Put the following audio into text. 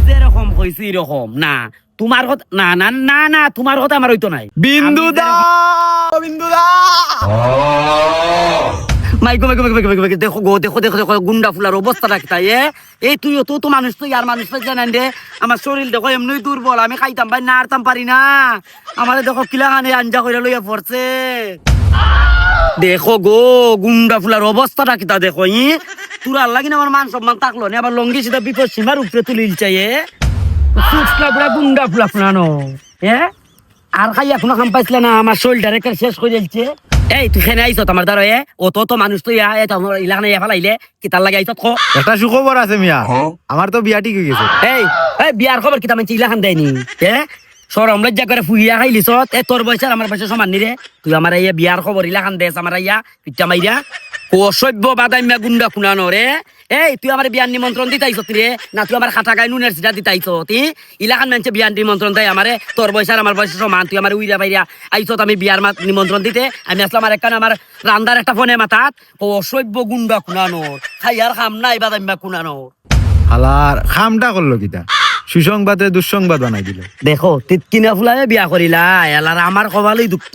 যেরকম হয়েছে এরকম না তোমার কথা না না না না তোমার কথা আমার হইতো নাই বিন্দু দা বিন্দু দা মাইকো মাইকো মাইকো মাইকো মাইকো দেখো গো দেখো দেখো দেখো গুন্ডা ফুলার অবস্থা রাখতা এই তুইও তো মানুষ তো আর মানুষ পাই জানেন রে আমার শরীর দেখো এমনি দুর্বল আমি খাইতাম ভাই না আরতাম পারি না আমারে দেখো কিলাখানে আঞ্জা কইরা লইয়া পড়ছে দেখো গো গুন্ডা ফুলার অবস্থাটা কিতা দেখো তোরা লাগি না আমার মান সম্মান থাকলো না আবার লঙ্গি সেটা বিপদ সীমার উপরে তুলিল চাইয়ে ফুচকা পুরা গুন্ডা ফুলা ফুলানো আর খাই এখনো খাম পাইছিল না আমার শরীরটা রেখে শেষ করে দিচ্ছে এই তুই খেনে আইস আমার দ্বারা অত তো মানুষ তো ইলাখানে ফেলাইলে কি তার লাগে আইস একটা সুখবর আছে মিয়া আমার তো বিয়া ঠিক হয়ে গেছে এই বিয়ার খবর কিতা মানছি ইলাখান দেয়নি সরম লজ্জা করে ফুইয়া খাইলিস তোর বয়স আর আমার বয়স সমান নিরে তুই আমার ইয়া বিয়ার খবর ইলাখান দেশ আমার ইয়া পিঠা মাইরা অসভ্য বাদাইমা গুন্ডা খুনানো রে এই তুই আমার বিয়ার নিমন্ত্রণ দিতাইছ রে না তুই আমার খাটা গায়ে নুনের সিটা দিতাইছ তুই ইলাখান মানছে বিয়ার নিমন্ত্রণ দেয় আমারে তোর বয়স আর আমার বয়স সমান তুই আমার উইরা বাইরা আইছ আমি বিয়ার নিমন্ত্রণ দিতে আমি আসলাম আর একখান আমার রান্দার একটা ফোনে মাথাত অসভ্য গুন্ডা খুনানো খাইয়ার খাম নাই বাদাইমা খুনানো হালার খামটা করলো কিটা সুসংবাদে দুঃসংবাদ বানাই দিল দেখো তিতকিনা ফুলায় বিয়া করিলা এলার আমার কবালই দুঃখ